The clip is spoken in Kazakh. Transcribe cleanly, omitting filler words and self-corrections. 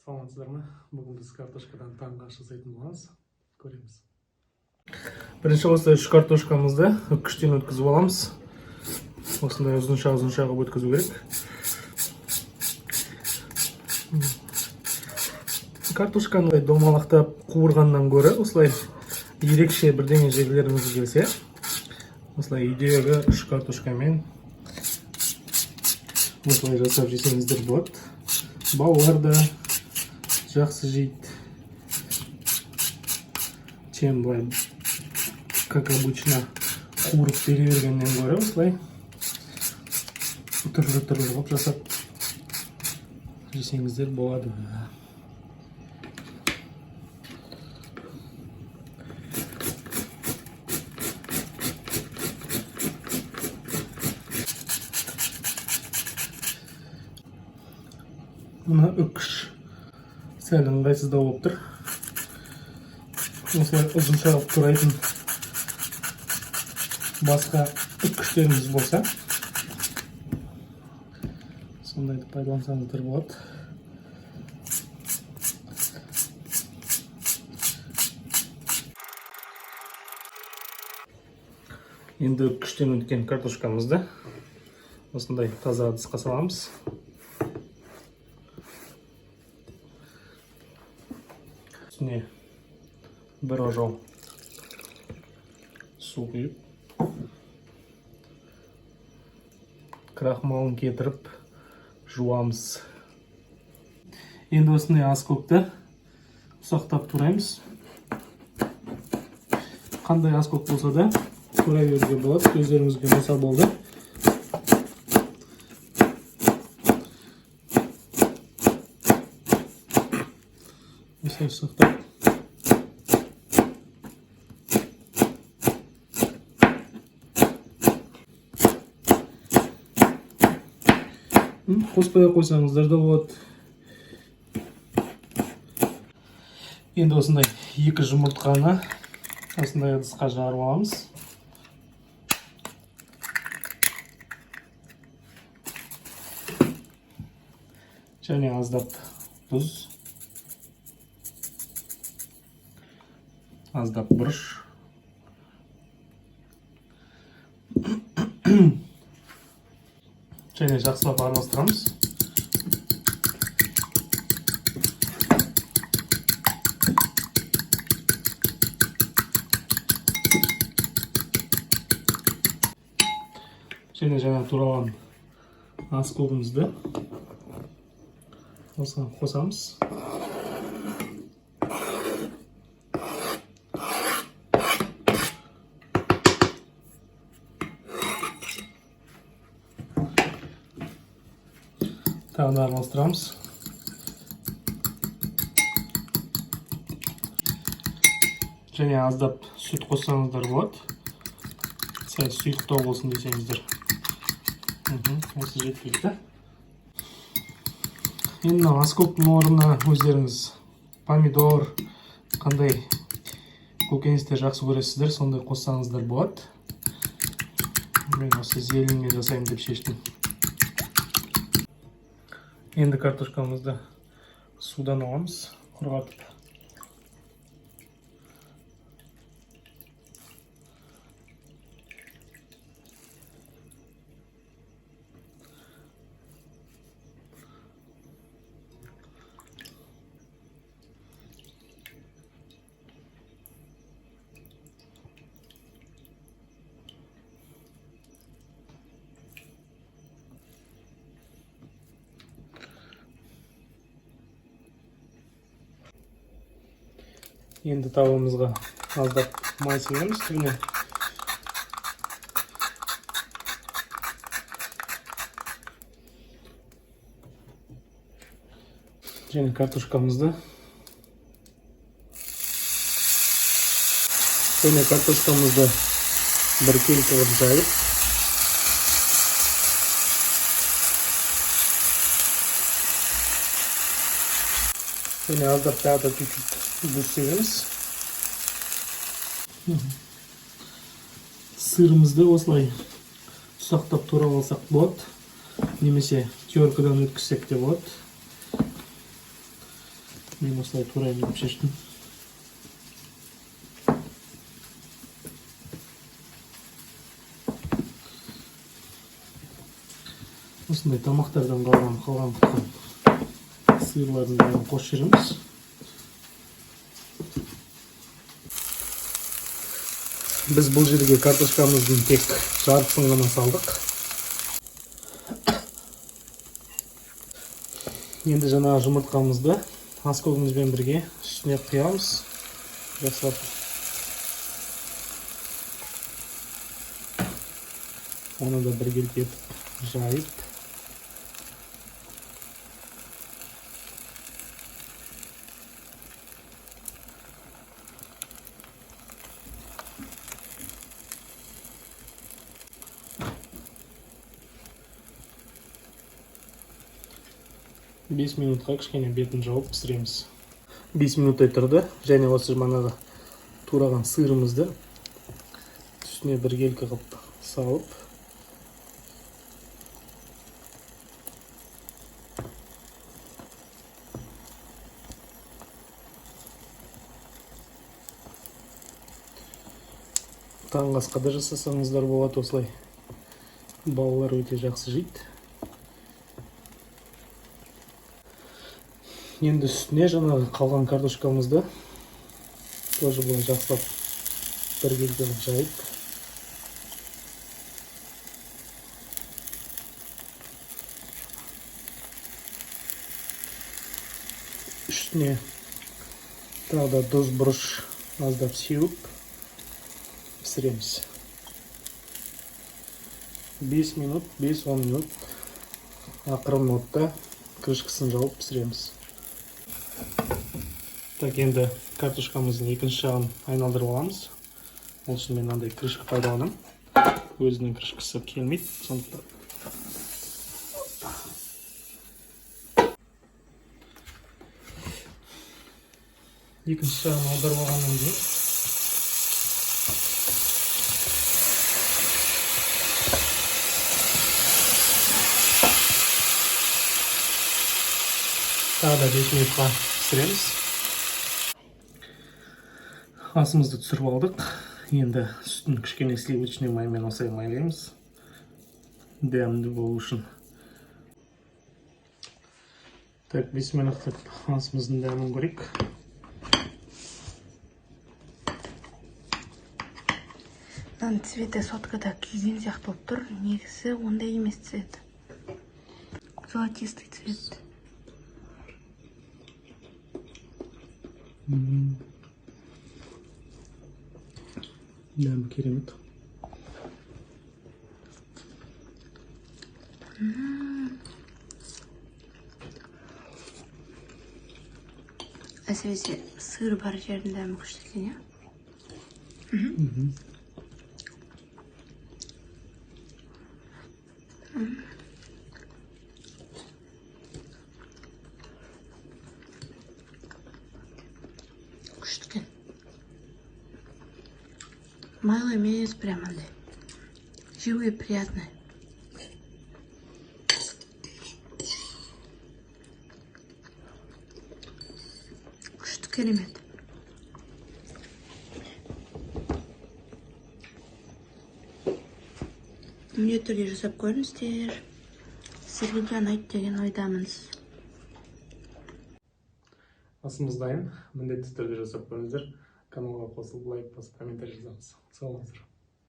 Саламатсыздар ма? Бүгін біз картошкадан таңғы аш жасайтын боламыз. Көреміз. Бірінші осылай 3 картошкамызды үккіштен өткізіп аламыз. Осындай ұзынша қылып өткізу керек. Картошканы домалақтап қуырғаннан гөрі осылай ерекше бірдеңе жегілеріңіз келсе, осылай үйдегі 3 картошкамен осылай жасап жесеңіздер болады. Балалар да жақсы жейді. Чем былай, как обычно, қуырып бере бергеннен гөрі осылай түрлі қылып жасап жесеңіздер болады. Мына үккіш сәл ыңғайсыздау болып тұр. Осылай ұзынша қылып турайтын басқа үккіштеріңіз болса, сондайды пайдалансаңыздар болады. Енді үккіштен өткен картошкамызды осындай таза ыдысқа саламыз. Үстіне бір ожау су құйып, крахмалын кетіріп жуамыз. Енді осындай аскөкті ұсақтап тураймыз. Қандай аскөк болса да турай беруге болады, өздеріңізге болса болды. Осылай ұсақтап қоспай қойсаңыздар да болады. Енді осындай 2 жұмыртқаны осындай ыдысқа жарып аламыз. Және аздап тұз, аздап бұрыш. Және жақсылап араластырамыз. Және жаңа туралған аскөгімізді осыған қосамыз. Тағы да араластырамыз. Және аздап сүт қоссаңыздар болады. Сәл сұйықтау болсын десеңіздер. Осы жеткілікті. Енді аскөктің орнына өздеріңіз помидор, қандай көкөністер жақсы көресіздер, сондай қоссаңыздар болады. Мен осы зеленмен жасаймын деп шештім. Енді картошкамызды судан аламыз, құрғатып. Енді тауымызға аздап май сіңіреміз түбіне. Және картошкамызды бір келі қылып жайып, және аздап тағы чуть-чуть бөлсеңіз. Сырымызды осылай ұсақтап турап алсақ болады, немесе теркадан өткізсек те болады. Мен осылай тура етіп шештім. Осындай тамақтардан қалған сыйлардың бәрін қосып жібереміз. Біз бұл жерге картошкамыздың тек жартысын ғана салдық. Енді жаңағы жұмыртқамызды аскөгімізбен бірге үстіне құямыз. Жасап. Оны да біргелік етіп жайып. Бес минутқа кішкене бетін жауып пісіреміз. 5 минуттай тұрды. Және осы манағы тураған сырымызды үстіне біргелкі қылып салып. Таңғы асқа да жасасаңыздар болады осылай. Балалар өте жақсы жейді. Енді үстіне жаңағы қалған картошкамызды тоже бұлай жақсылап біргелкі жайып. Үстіне тағы да тұз, бұрыш аздап сеуіп пісіреміз. 5 минут, 5-10 минут ақырын отта крышкасын жауып пісіреміз. Так, енді картошкамыздың екінші жағын айналдырып аламыз. Ол үшін мен андай крышка пайдаланамын. Өзінің крышкасы келмейді, сондықтан. Екінші жағын аударып алғаннан кейін тағы да 5 минутқа пісіреміз. Асымызды түсіріп алдық. Енді сүтін кішкене сливочный маймен осылай майлаймыз. Дәмді болу үшін. Так, 5 минуттық асымыздың дәмін көрейік. Мынаның цветі соткада күйген сияқты болып тұр. Негізі ондай емес цвет. Золотистый цвет. Дәмі керемет. Әсіресе сыр бар жердің дәмі күшті екен, иә? Күшті екен. Майло емес, прям андай. Живый, приятный. Күшті керемет. Міне түрде жасап көріңіздер. Сізге де ұнайды деген ойдамыз. Асымыз дайын. Міндетті түрде жасап көріңіздер. Каналға қосылып, лайк басып, комментарий жазыңыз. Сау болыңыздар.